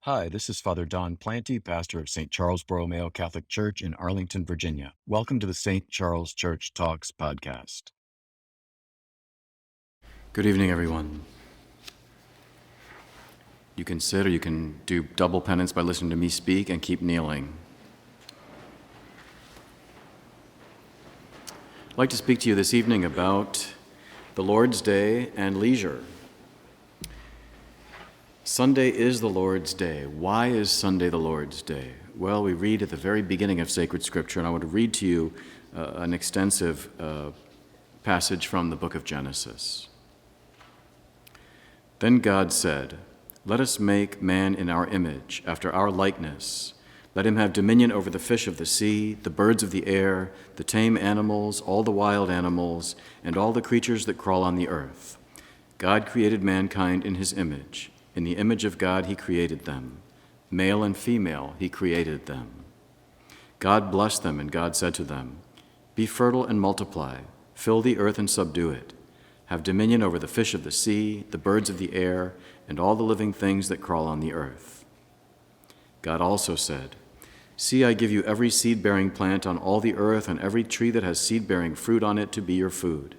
Hi, this is Father Don Planty, pastor of St. Charles Borromeo Catholic Church in Arlington, Virginia. Welcome to the St. Charles Church Talks podcast. Good evening, everyone. You can sit or you can do double penance by listening to me speak and keep kneeling. I'd like to speak to you this evening about the Lord's Day and leisure. Sunday is the Lord's Day. Why is Sunday the Lord's Day? Well, we read at the very beginning of sacred scripture, and I want to read to you an extensive passage from the book of Genesis. Then God said, "Let us make man in our image, after our likeness. Let him have dominion over the fish of the sea, the birds of the air, the tame animals, all the wild animals, and all the creatures that crawl on the earth." God created mankind in his image. In the image of God he created them. Male and female he created them. God blessed them, and God said to them, "Be fertile and multiply, fill the earth and subdue it. Have dominion over the fish of the sea, the birds of the air, and all the living things that crawl on the earth." God also said, "See, I give you every seed-bearing plant on all the earth, and every tree that has seed-bearing fruit on it to be your food.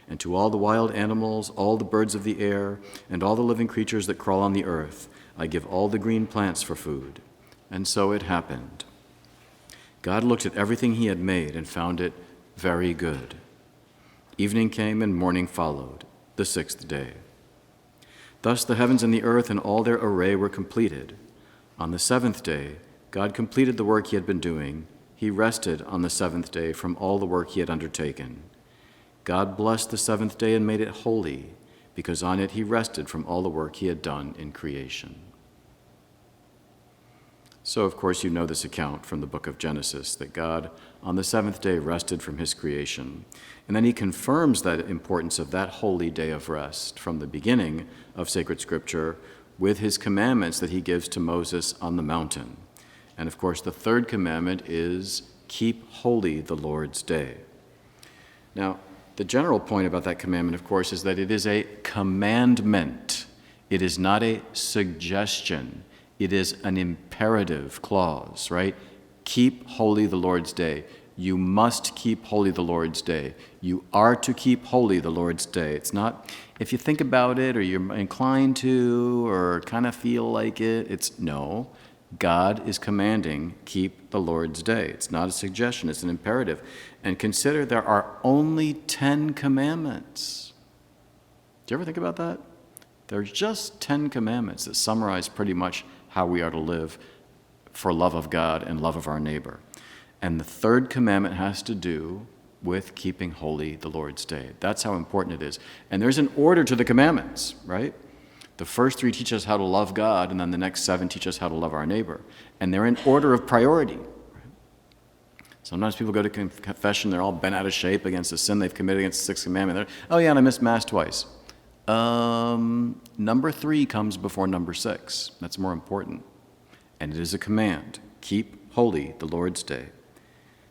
And to all the wild animals, all the birds of the air, and all the living creatures that crawl on the earth, I give all the green plants for food." And so it happened. God looked at everything he had made and found it very good. Evening came and morning followed, the sixth day. Thus the heavens and the earth and all their array were completed. On the seventh day, God completed the work he had been doing. He rested on the seventh day from all the work he had undertaken. God blessed the seventh day and made it holy, because on it he rested from all the work he had done in creation. So, of course, you know this account from the book of Genesis, that God on the seventh day rested from his creation. And then he confirms that importance of that holy day of rest from the beginning of sacred scripture with his commandments that he gives to Moses on the mountain. And, of course, the third commandment is, "Keep holy the Lord's day." Now, the general point about that commandment, of course, is that it is a commandment. It is not a suggestion. It is an imperative clause, right? Keep holy the Lord's day. You must keep holy the Lord's day. You are to keep holy the Lord's day. It's not, if you think about it or you're inclined to or kind of feel like it, it's no. God is commanding, keep the Lord's day. It's not a suggestion, it's an imperative. And consider there are only 10 commandments. Do you ever think about that? There's just 10 commandments that summarize pretty much how we are to live for love of God and love of our neighbor. And the third commandment has to do with keeping holy the Lord's day. That's how important it is. And there's an order to the commandments, right? The first 3 teach us how to love God, and then the next 7 teach us how to love our neighbor. And they're in order of priority. Sometimes people go to confession, they're all bent out of shape against the sin they've committed against the sixth commandment. They're, "Oh yeah, and I missed Mass twice." Number 3 comes before number 6. That's more important. And it is a command. Keep holy the Lord's day.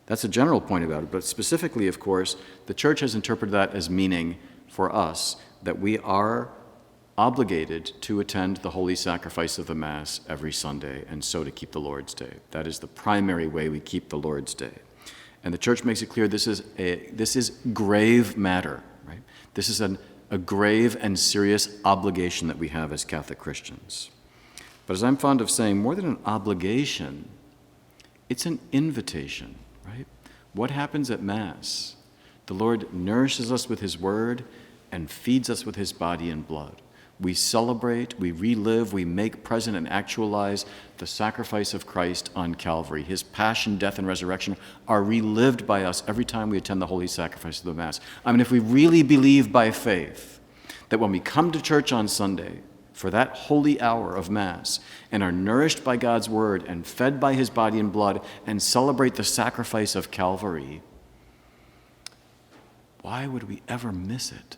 That's a general point about it, but specifically, of course, the Church has interpreted that as meaning for us that we are obligated to attend the holy sacrifice of the Mass every Sunday, and so to keep the Lord's Day. That is the primary way we keep the Lord's Day. And the Church makes it clear this is grave matter, right? This is a grave and serious obligation that we have as Catholic Christians. But as I'm fond of saying, more than an obligation, it's an invitation, right? What happens at Mass? The Lord nourishes us with his word and feeds us with his body and blood. We celebrate, we relive, we make present and actualize the sacrifice of Christ on Calvary. His passion, death, and resurrection are relived by us every time we attend the holy sacrifice of the Mass. I mean, if we really believe by faith that when we come to church on Sunday for that holy hour of Mass and are nourished by God's word and fed by his body and blood and celebrate the sacrifice of Calvary, why would we ever miss it?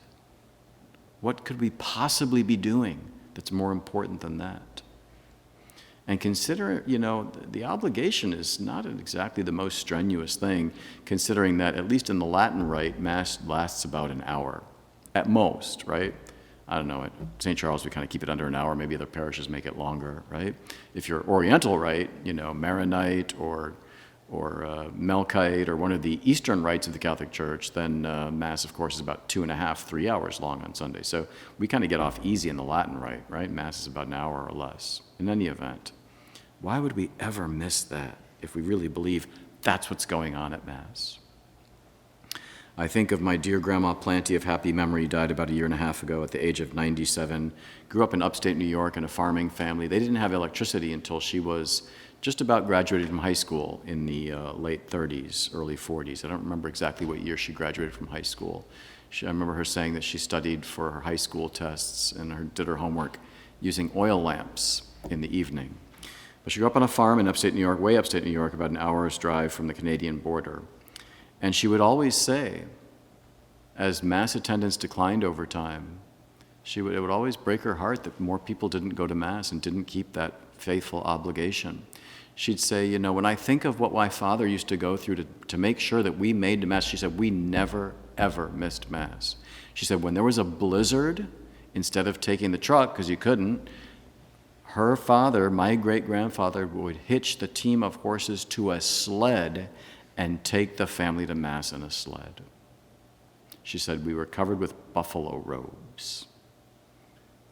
What could we possibly be doing that's more important than that? And consider, the obligation is not exactly the most strenuous thing, considering that, at least in the Latin Rite, Mass lasts about an hour, at most, right? I don't know, at St. Charles we kind of keep it under an hour, maybe other parishes make it longer, right? If you're Oriental Rite, Maronite or Melkite or one of the Eastern rites of the Catholic Church, then Mass, of course, is about 2.5, 3 hours long on Sunday. So we kind of get off easy in the Latin Rite, right? Mass is about an hour or less. In any event, why would we ever miss that if we really believe that's what's going on at Mass? I think of my dear Grandma Planty of happy memory, died about 1.5 years ago at the age of 97. Grew up in upstate New York in a farming family. They didn't have electricity until she was just about graduated from high school in the late 30s, early 40s. I don't remember exactly what year she graduated from high school. I remember her saying that she studied for her high school tests and did her homework using oil lamps in the evening. But she grew up on a farm in upstate New York, way upstate New York, about an hour's drive from the Canadian border. And she would always say, as Mass attendance declined over time, it would always break her heart that more people didn't go to Mass and didn't keep that faithful obligation. She'd say, when I think of what my father used to go through to make sure that we made to Mass, she said, we never, ever missed Mass. She said, when there was a blizzard, instead of taking the truck, because you couldn't, her father, my great-grandfather, would hitch the team of horses to a sled and take the family to Mass in a sled. She said, we were covered with buffalo robes.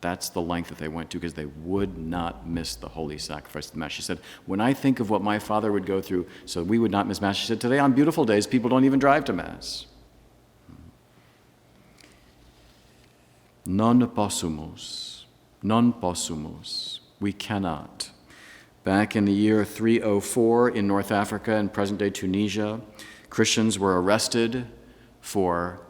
That's the length that they went to because they would not miss the holy sacrifice of the Mass. She said, when I think of what my father would go through so we would not miss Mass, she said, today on beautiful days, people don't even drive to Mass. Non possumus. Non possumus. We cannot. Back in the year 304 in North Africa and present-day Tunisia, Christians were arrested for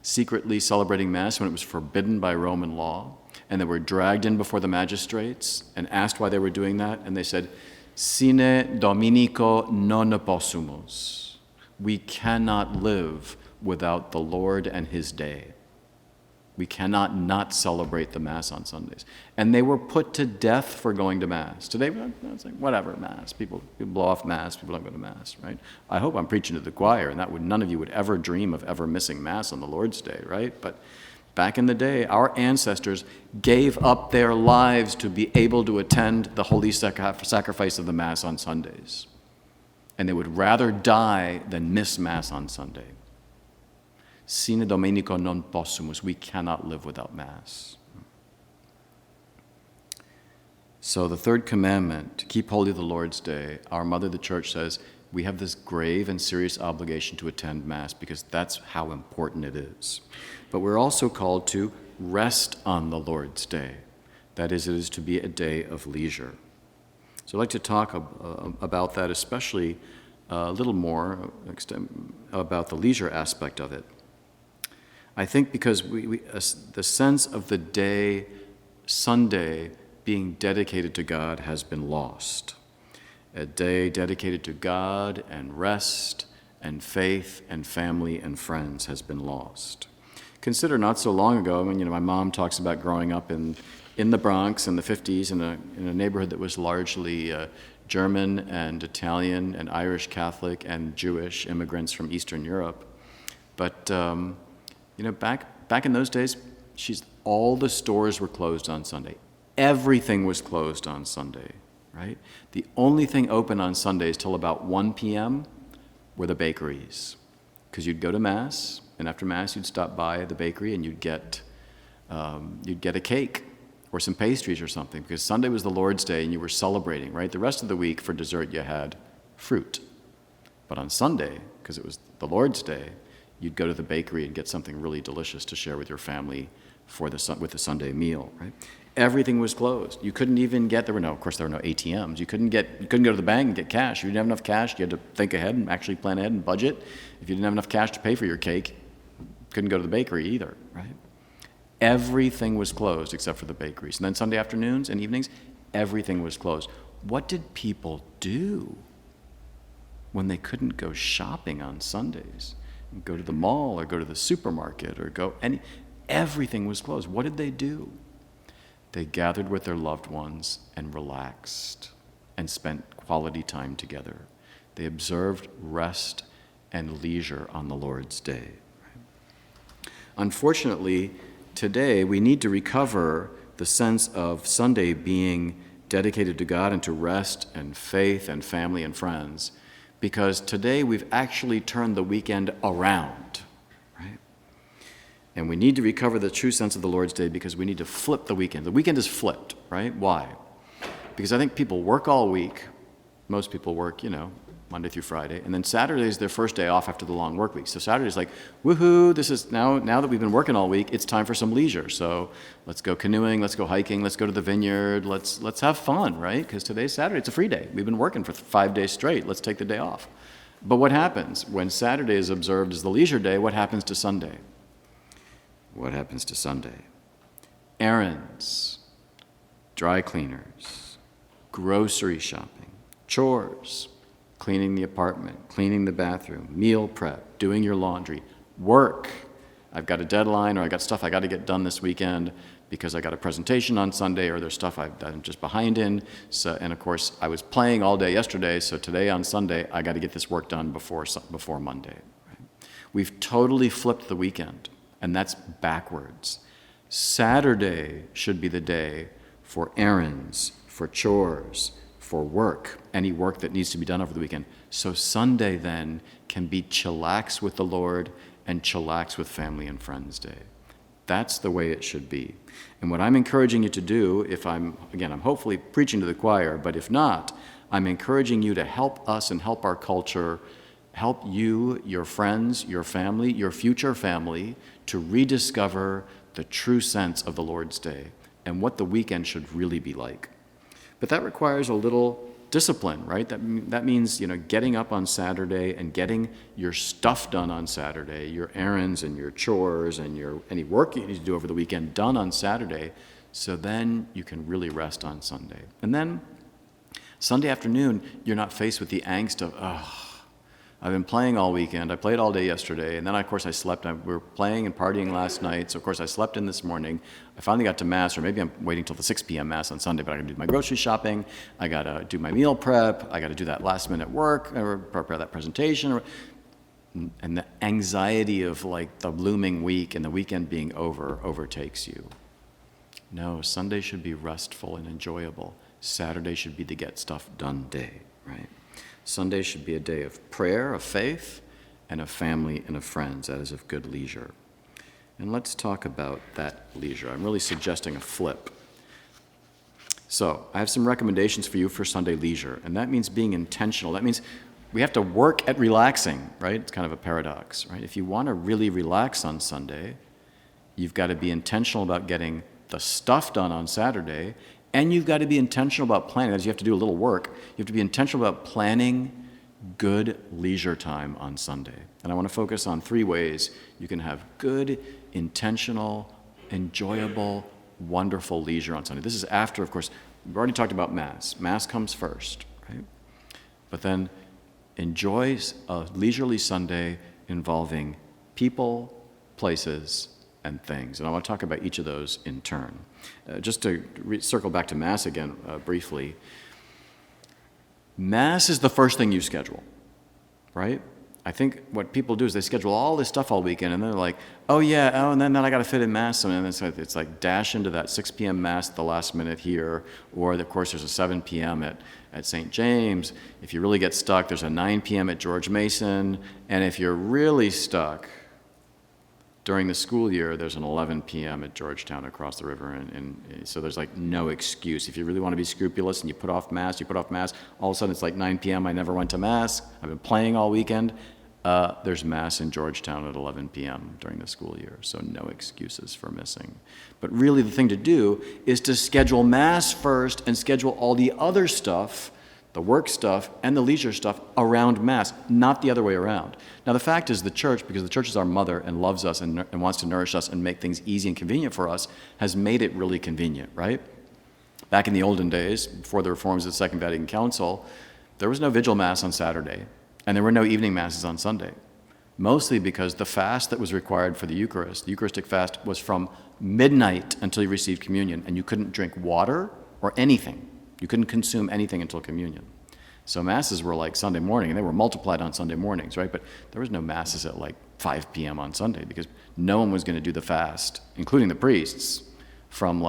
secretly celebrating Mass when it was forbidden by Roman law. And they were dragged in before the magistrates and asked why they were doing that. And they said, Sine Dominico non possumus. We cannot live without the Lord and his day. We cannot not celebrate the Mass on Sundays. And they were put to death for going to Mass. Today, it's like, whatever, Mass. People blow off Mass. People don't go to Mass, right? I hope I'm preaching to the choir, and none of you would ever dream of ever missing Mass on the Lord's Day, right? But back in the day, our ancestors gave up their lives to be able to attend the holy sacrifice of the Mass on Sundays. And they would rather die than miss Mass on Sunday. Sine Dominico non possumus. We cannot live without Mass. So the third commandment, to keep holy the Lord's Day, our Mother the Church says we have this grave and serious obligation to attend Mass because that's how important it is. But we're also called to rest on the Lord's Day. That is, it is to be a day of leisure. So I'd like to talk about that, especially a little more about the leisure aspect of it. I think because the sense of the day, Sunday, being dedicated to God has been lost. A day dedicated to God and rest and faith and family and friends has been lost. Consider not so long ago, my mom talks about growing up in the Bronx in the 50s in a neighborhood that was largely German and Italian and Irish Catholic and Jewish immigrants from Eastern Europe. But back in those days, all the stores were closed on Sunday. Everything was closed on Sunday, right? The only thing open on Sundays till about 1 p.m. were the bakeries, because you'd go to Mass, and after Mass you'd stop by the bakery and you'd get a cake or some pastries or something, because Sunday was the Lord's Day and you were celebrating, right? The rest of the week for dessert you had fruit, but on Sunday, because it was the Lord's Day, you'd go to the bakery and get something really delicious to share with your family with the Sunday meal, right? Everything was closed. You couldn't even there were no ATMs. You couldn't go to the bank and get cash. If you didn't have enough cash, you had to think ahead and actually plan ahead and budget. If you didn't have enough cash to pay for your cake, you couldn't go to the bakery either, right? Everything was closed except for the bakeries. And then Sunday afternoons and evenings, everything was closed. What did people do when they couldn't go shopping on Sundays? Go to the mall or go to the supermarket or everything was closed. What did they do? They gathered with their loved ones and relaxed and spent quality time together. They observed rest and leisure on the Lord's Day. Unfortunately, today we need to recover the sense of Sunday being dedicated to God and to rest and faith and family and friends, because today we've actually turned the weekend around, right? And we need to recover the true sense of the Lord's Day because we need to flip the weekend. The weekend is flipped, right? Why? Because I think people work all week. Most people work, Monday through Friday. And then Saturday is their first day off after the long work week. So Saturday's like, woohoo, this is now that we've been working all week, it's time for some leisure. So let's go canoeing, let's go hiking, let's go to the vineyard, let's have fun, right? Because today's Saturday, it's a free day. We've been working for 5 days straight. Let's take the day off. But what happens when Saturday is observed as the leisure day? What happens to Sunday? What happens to Sunday? Errands, dry cleaners, grocery shopping, chores, cleaning the apartment, cleaning the bathroom, meal prep, doing your laundry, work. I've got a deadline or I got stuff I got to get done this weekend because I got a presentation on Sunday or there's stuff I'm just behind in. So, and of course, I was playing all day yesterday, so today on Sunday, I got to get this work done before Monday. Right? We've totally flipped the weekend, and that's backwards. Saturday should be the day for errands, for chores, for work, any work that needs to be done over the weekend. So Sunday then can be chillax with the Lord and chillax with family and friends day. That's the way it should be. And what I'm encouraging you to do, I'm hopefully preaching to the choir, but if not, I'm encouraging you to help us and help our culture, help you, your friends, your family, your future family, to rediscover the true sense of the Lord's Day and what the weekend should really be like. But that requires a little discipline, right? That means, getting up on Saturday and getting your stuff done on Saturday, your errands and your chores and any work you need to do over the weekend done on Saturday, so then you can really rest on Sunday. And then Sunday afternoon, you're not faced with the angst of, I've been playing all weekend. I played all day yesterday, and then, of course, I slept. We were playing and partying last night, so, of course, I slept in this morning. I finally got to Mass, or maybe I'm waiting till the 6 p.m. Mass on Sunday, but I got to do my grocery shopping. I got to do my meal prep. I got to do that last-minute work, or prepare that presentation. And the anxiety of, the looming week and the weekend being overtakes you. No, Sunday should be restful and enjoyable. Saturday should be the get-stuff-done day, right? Sunday should be a day of prayer, of faith, and of family and of friends, that is, of good leisure. And let's talk about that leisure. I'm really suggesting a flip. So I have some recommendations for you for Sunday leisure, and that means being intentional. That means we have to work at relaxing, right? It's kind of a paradox, right? If you want to really relax on Sunday, you've got to be intentional about getting the stuff done on Saturday, and you've got to be intentional about planning. As you have to do a little work, you have to be intentional about planning good leisure time on Sunday. And I want to focus on 3 ways you can have good, intentional, enjoyable, wonderful leisure on Sunday. This is after, of course, we've already talked about Mass. Mass comes first, right? But then enjoy a leisurely Sunday involving people, places, and things. And I want to talk about each of those in turn. Just to circle back to Mass again briefly, Mass is the first thing you schedule, right? I think what people do is they schedule all this stuff all weekend, and they're like, and then I got to fit in Mass, and then it's like dash into that 6 p.m. Mass at the last minute here, or of course there's a 7 p.m. at St. James. If you really get stuck, there's a 9 p.m. at George Mason, and if you're really stuck, during the school year, there's an 11 p.m. at Georgetown across the river, and so there's no excuse. If you really want to be scrupulous and you put off Mass, all of a sudden it's 9 p.m., I never went to Mass, I've been playing all weekend. There's Mass in Georgetown at 11 p.m. during the school year, so no excuses for missing. But really the thing to do is to schedule Mass first and schedule all the other stuff, the work stuff and the leisure stuff around Mass, not the other way around. Now the fact is the church, because the church is our mother and loves us and wants to nourish us and make things easy and convenient for us, has made it really convenient, right? Back in the olden days, before the reforms of the Second Vatican Council, there was no vigil Mass on Saturday, and there were no evening Masses on Sunday, mostly because the fast that was required for the Eucharistic fast, was from midnight until you received communion, and you couldn't drink water or anything. You couldn't consume anything until communion. So Masses were like Sunday morning, and they were multiplied on Sunday mornings, right? But there was no Masses at 5 p.m. on Sunday because no one was going to do the fast, including the priests, from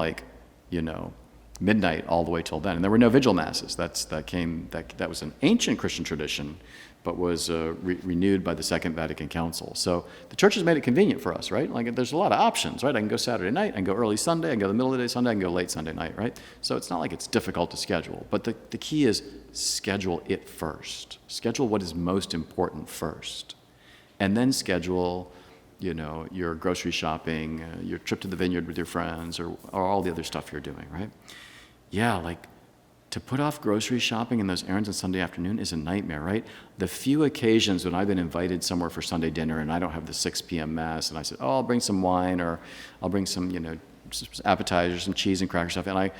midnight all the way till then. And there were no vigil masses. That was an ancient Christian tradition, but was renewed by the Second Vatican Council. So the church has made it convenient for us, right? Like there's a lot of options, right? I can go Saturday night, I can go early Sunday, I can go the middle of the day Sunday, I can go late Sunday night, right? So it's not like it's difficult to schedule. But the key is schedule it first. Schedule what is most important first. And then schedule, your grocery shopping, your trip to the vineyard with your friends, or all the other stuff you're doing, right? Yeah, like to put off grocery shopping and those errands on Sunday afternoon is a nightmare, right? The few occasions when I've been invited somewhere for Sunday dinner and I don't have the 6 p.m. Mass, and I said, I'll bring some wine, or I'll bring some, appetizers, some cheese and cracker stuff, and I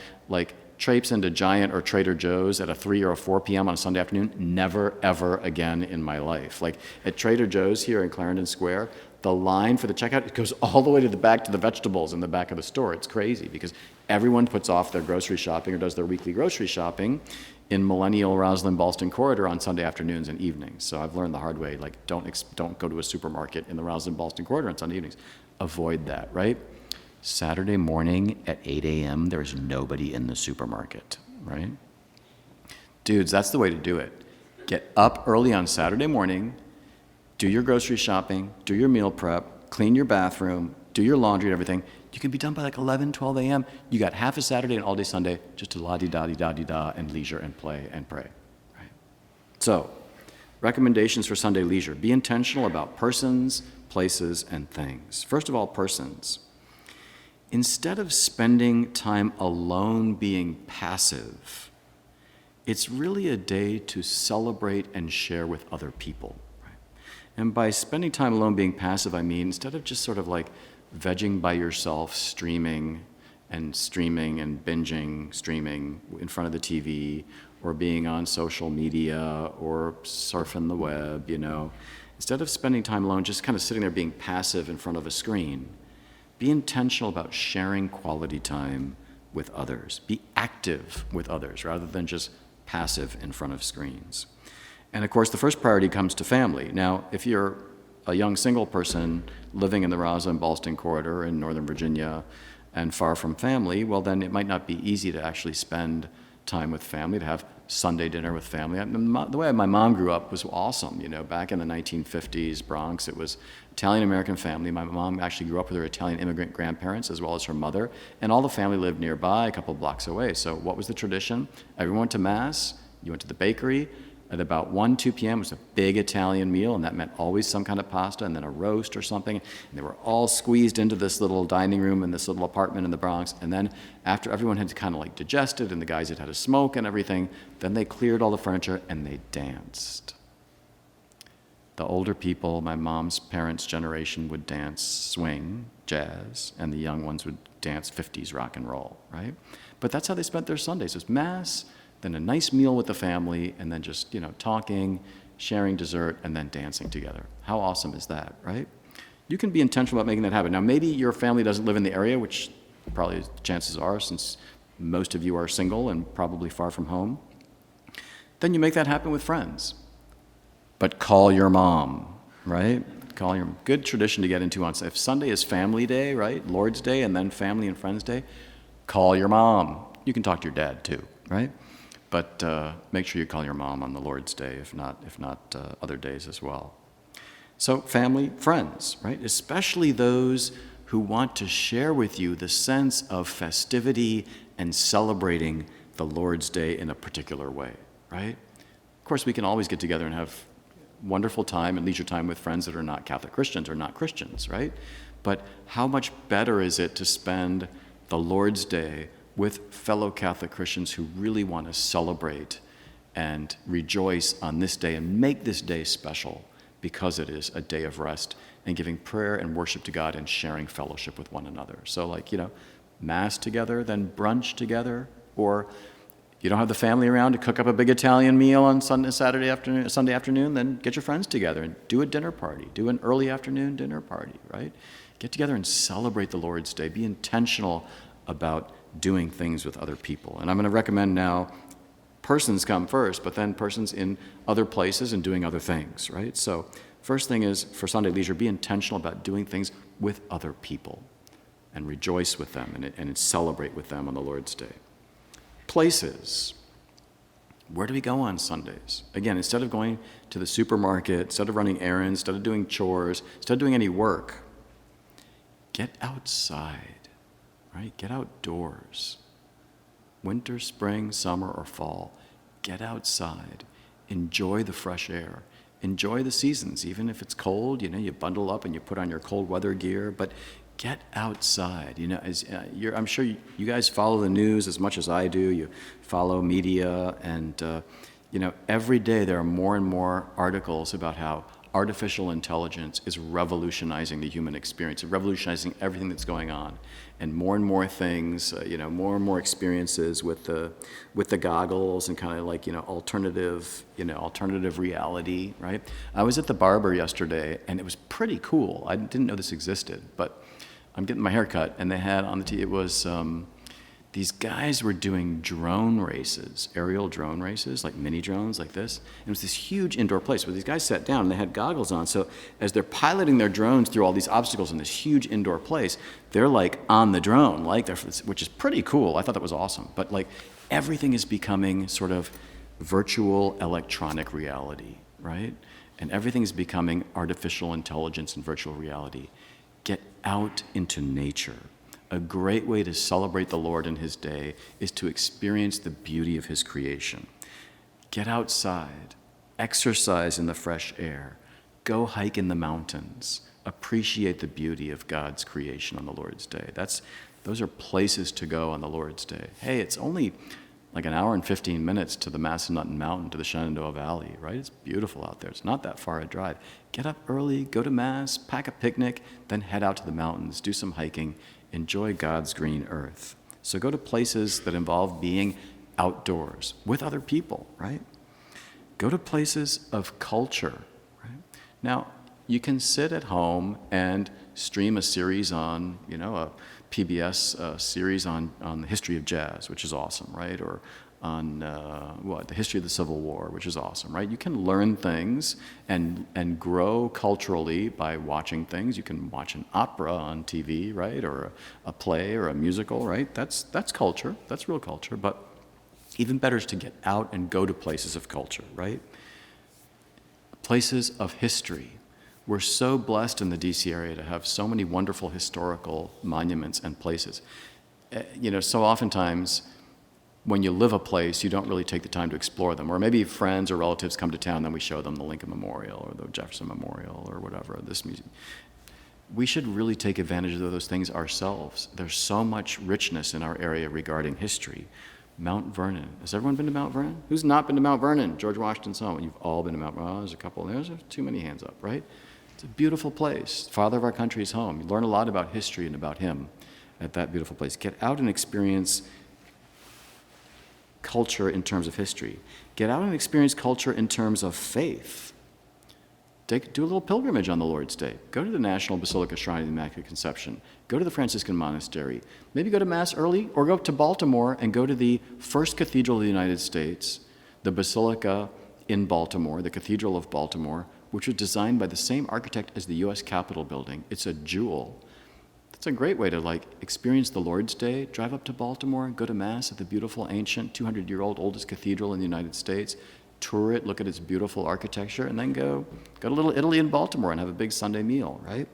traipse into Giant or Trader Joe's at a 3 or a 4 p.m. on a Sunday afternoon, never, ever again in my life. Like at Trader Joe's here in Clarendon Square, the line for the checkout, it goes all the way to the back to the vegetables in the back of the store. It's crazy because everyone puts off their grocery shopping or does their weekly grocery shopping in millennial Rosslyn Ballston corridor on Sunday afternoons and evenings. So I've learned the hard way, don't go to a supermarket in the Rosslyn Ballston corridor on Sunday evenings. Avoid that, right? Saturday morning at 8 a.m., there's nobody in the supermarket, right? Dudes, that's the way to do it. Get up early on Saturday morning, do your grocery shopping, do your meal prep, clean your bathroom, do your laundry and everything. You can be done by 11, 12 a.m. You got half a Saturday and all day Sunday just to la-di-da-di-da-di-da and leisure and play and pray, right? So, recommendations for Sunday leisure. Be intentional about persons, places, and things. First of all, persons. Instead of spending time alone being passive, it's really a day to celebrate and share with other people. Right? And by spending time alone being passive, I mean, instead of just sort of vegging by yourself, streaming and binging, streaming in front of the TV, or being on social media, or surfing the web, Instead of spending time alone, just kind of sitting there being passive in front of a screen, be intentional about sharing quality time with others. Be active with others rather than just passive in front of screens. And of course, the first priority comes to family. Now, if you're a young single person living in the Rosslyn Ballston corridor in Northern Virginia and far from family, well, then it might not be easy to actually spend time with family, to have Sunday dinner with family. The way my mom grew up was awesome. Back in the 1950s Bronx, it was Italian-American family. My mom actually grew up with her Italian immigrant grandparents as well as her mother, and all the family lived nearby, a couple blocks away. So what was the tradition? Everyone went to Mass, you went to the bakery. At about 1, 2 p.m. was a big Italian meal, and that meant always some kind of pasta and then a roast or something. And they were all squeezed into this little dining room in this little apartment in the Bronx. And then after everyone had kind of digested and the guys had had a smoke and everything, then they cleared all the furniture and they danced. The older people, my mom's parents' generation, would dance swing, jazz, and the young ones would dance 50s rock and roll, right? But that's how they spent their Sundays. It was Mass, then a nice meal with the family, and then just, talking, sharing dessert, and then dancing together. How awesome is that, right? You can be intentional about making that happen. Now, maybe your family doesn't live in the area, which probably chances are, since most of you are single and probably far from home. Then you make that happen with friends. But call your mom, right? Call your good tradition to get into on if Sunday is family day, right? Lord's Day, and then family and friends day. Call your mom. You can talk to your dad too, right? But make sure you call your mom on the Lord's Day, if not other days as well. So family, friends, right? Especially those who want to share with you the sense of festivity and celebrating the Lord's Day in a particular way, right? Of course, we can always get together and have wonderful time and leisure time with friends that are not Catholic Christians or not Christians, right? But how much better is it to spend the Lord's Day with fellow Catholic Christians who really want to celebrate and rejoice on this day and make this day special because it is a day of rest and giving prayer and worship to God and sharing fellowship with one another. So Mass together, then brunch together, or you don't have the family around to cook up a big Italian meal on Sunday afternoon, then get your friends together and do a dinner party, do an early afternoon dinner party, right? Get together and celebrate the Lord's Day. Be intentional about doing things with other people. And I'm going to recommend now persons come first, but then persons in other places and doing other things, right? So First thing is, for Sunday leisure, be intentional about doing things with other people and rejoice with them and celebrate with them on the Lord's Day. Places. Where do we go on Sundays? Again, instead of going to the supermarket, instead of running errands, instead of doing chores, instead of doing any work, get outside, right? Get outdoors. Winter, spring, summer, or fall. Get outside. Enjoy the fresh air. Enjoy the seasons. Even if it's cold, you bundle up and you put on your cold weather gear, but get outside. I'm sure you guys follow the news as much as I do. You follow media, and every day there are more and more articles about how artificial intelligence is revolutionizing the human experience, revolutionizing everything that's going on, and more things, more and more experiences with the goggles and kind of like alternative reality, right? I was at the barber yesterday, and it was pretty cool. I didn't know this existed, but I'm getting my hair cut, and they had on the TV, it was these guys were doing drone races, aerial drone races, like mini drones like this. And it was this huge indoor place where these guys sat down and they had goggles on. So as they're piloting their drones through all these obstacles in this huge indoor place, they're like on the drone, which is pretty cool. I thought that was awesome. But like everything is becoming sort of virtual electronic reality, right? And everything is becoming artificial intelligence and virtual reality. Get out into nature. A great way to celebrate the Lord in his day is to experience the beauty of his creation. Get outside, exercise in the fresh air, go hike in the mountains, appreciate the beauty of God's creation on the Lord's day. Those are places to go on the Lord's day. Hey, it's only like an hour and 15 minutes to the Massanutten Mountain, to the Shenandoah Valley, right? It's beautiful out there. It's not that far a drive. Get up early, go to Mass, pack a picnic, then head out to the mountains, do some hiking, enjoy God's green earth. So go to places that involve being outdoors with other people, right? Go to places of culture, right? Now, you can sit at home and stream a series on, a PBS series on the history of jazz, which is awesome, right? Or on the history of the Civil War, which is awesome, right? You can learn things and grow culturally by watching things. You can watch an opera on TV, right? Or a play or a musical, right? That's culture. That's real culture. But even better is to get out and go to places of culture, right? Places of history. We're so blessed in the DC area to have so many wonderful historical monuments and places. So oftentimes, when you live a place, you don't really take the time to explore them. Or maybe friends or relatives come to town, then we show them the Lincoln Memorial or the Jefferson Memorial or whatever, this museum. We should really take advantage of those things ourselves. There's so much richness in our area regarding history. Mount Vernon. Has everyone been to Mount Vernon? Who's not been to Mount Vernon? George Washington's home. You've all been to Mount Vernon. There's a couple. There's too many hands up, right? It's a beautiful place. Father of our country's home. You learn a lot about history and about him at that beautiful place. Get out and experience culture in terms of history. Get out and experience culture in terms of faith. Do a little pilgrimage on the Lord's Day. Go to the National Basilica Shrine of the Immaculate Conception. Go to the Franciscan Monastery. Maybe go to Mass early, or go up to Baltimore and go to the first cathedral of the United States, the Basilica in Baltimore, the Cathedral of Baltimore, which was designed by the same architect as the U.S. Capitol building. It's a jewel. It's a great way to experience the Lord's Day. Drive up to Baltimore, go to Mass at the beautiful, ancient, 200-year-old oldest cathedral in the United States, tour it, look at its beautiful architecture, and then go to Little Italy in Baltimore and have a big Sunday meal, right?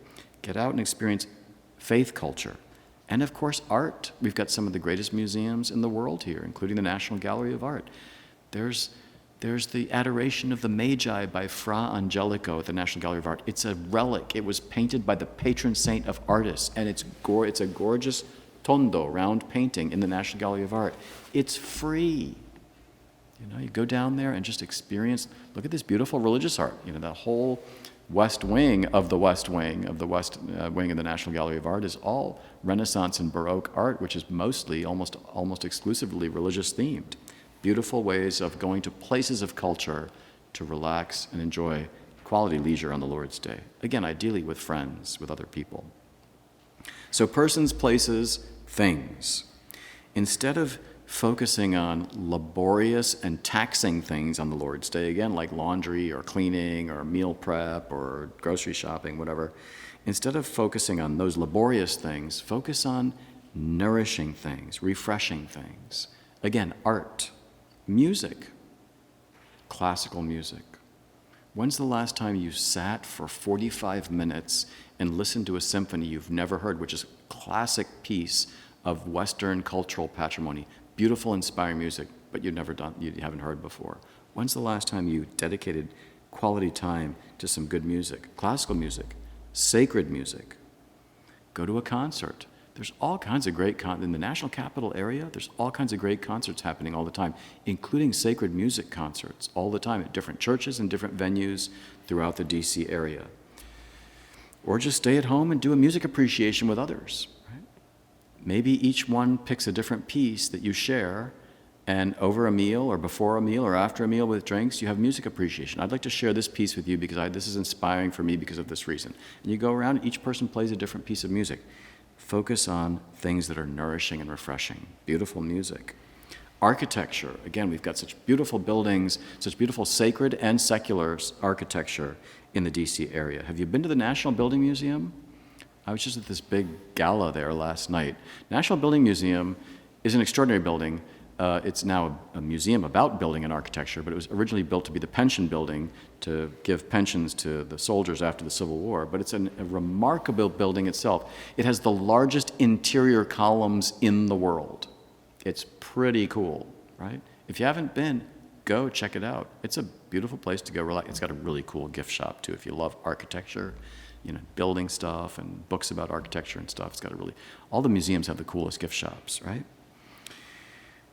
Get out and experience faith culture. And of course, art. We've got some of the greatest museums in the world here, including the National Gallery of Art. There's the Adoration of the Magi by Fra Angelico at the National Gallery of Art. It's a relic. It was painted by the patron saint of artists, and it's a gorgeous tondo, round painting in the National Gallery of Art. It's free. You go down there and just experience, look at this beautiful religious art. The whole west wing of the west wing of the west wing of the National Gallery of Art is all Renaissance and Baroque art, which is mostly, almost exclusively religious themed. Beautiful ways of going to places of culture to relax and enjoy quality leisure on the Lord's Day. Again, ideally with friends, with other people. So persons, places, things. Instead of focusing on laborious and taxing things on the Lord's Day, again, like laundry or cleaning or meal prep or grocery shopping, whatever. Instead of focusing on those laborious things, focus on nourishing things, refreshing things. Again, art, music, classical music. When's the last time you sat for 45 minutes and listened to a symphony you've never heard, which is a classic piece of Western cultural patrimony? Beautiful, inspiring music, but you haven't heard before. When's the last time you dedicated quality time to some good music? Classical music, sacred music. Go to a concert. There's all kinds of great in the National Capital area, there's all kinds of great concerts happening all the time, including sacred music concerts all the time at different churches and different venues throughout the DC area. Or just stay at home and do a music appreciation with others. Right? Maybe each one picks a different piece that you share, and over a meal or before a meal or after a meal with drinks, you have music appreciation. I'd like to share this piece with you because this is inspiring for me because of this reason. And you go around and each person plays a different piece of music. Focus on things that are nourishing and refreshing. Beautiful music. Architecture. Again, we've got such beautiful buildings, such beautiful sacred and secular architecture in the DC area. Have you been to the National Building Museum? I was just at this big gala there last night. National Building Museum is an extraordinary building. It's now a museum about building and architecture, but it was originally built to be the pension building to give pensions to the soldiers after the Civil War. But it's a remarkable building itself. It has the largest interior columns in the world. It's pretty cool, right? If you haven't been, go check it out. It's a beautiful place to go relax. It's got a really cool gift shop too. If you love architecture, building stuff and books about architecture and stuff, it's got all the museums have the coolest gift shops, right?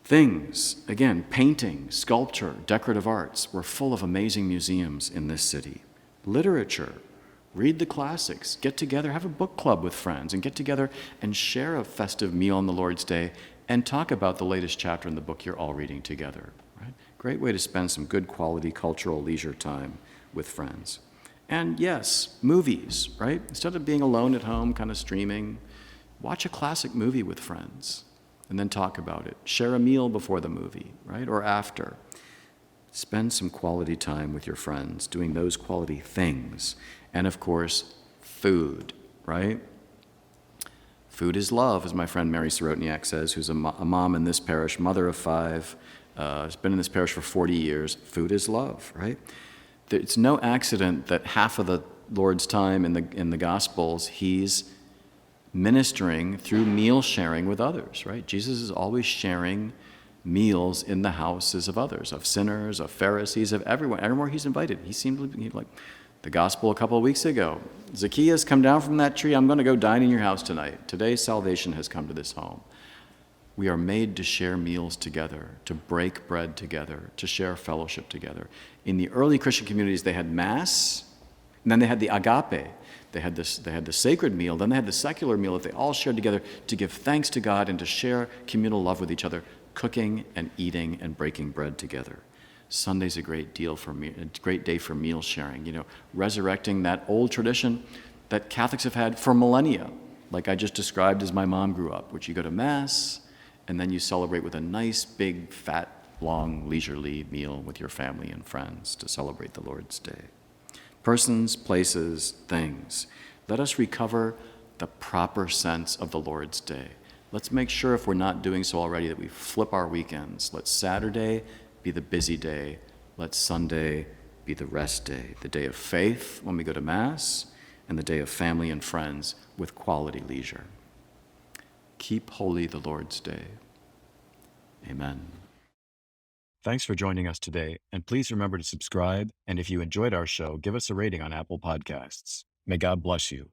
Things, again, painting, sculpture, decorative arts. We're full of amazing museums in this city. Literature, read the classics, get together, have a book club with friends, and get together and share a festive meal on the Lord's Day and talk about the latest chapter in the book you're all reading together. Right? Great way to spend some good quality cultural leisure time with friends. And yes, movies, right? Instead of being alone at home, kind of streaming, watch a classic movie with friends. And then talk about it. Share a meal before the movie, right? Or after. Spend some quality time with your friends, doing those quality things. And of course, food, right? Food is love, as my friend Mary Sirotniak says, who's a mom in this parish, mother of 5, has been in this parish for 40 years. Food is love, right? It's no accident that half of the Lord's time in the Gospels, he's ministering through meal sharing with others, right? Jesus is always sharing meals in the houses of others, of sinners, of Pharisees, of everyone. Everywhere he's invited. He seemed to be like the gospel a couple of weeks ago. Zacchaeus, come down from that tree. I'm going to go dine in your house tonight. Today, salvation has come to this home. We are made to share meals together, to break bread together, to share fellowship together. In the early Christian communities, they had Mass, and then they had the agape. They had the sacred meal, then they had the secular meal that they all shared together to give thanks to God and to share communal love with each other, cooking and eating and breaking bread together. Sunday's a great day for meal sharing, resurrecting that old tradition that Catholics have had for millennia, like I just described as my mom grew up, which you go to Mass, and then you celebrate with a nice, big, fat, long, leisurely meal with your family and friends to celebrate the Lord's Day. Persons, places, things. Let us recover the proper sense of the Lord's Day. Let's make sure, if we're not doing so already, that we flip our weekends. Let Saturday be the busy day. Let Sunday be the rest day, the day of faith when we go to Mass, and the day of family and friends with quality leisure. Keep holy the Lord's Day. Amen. Thanks for joining us today, and please remember to subscribe, and if you enjoyed our show, give us a rating on Apple Podcasts. May God bless you.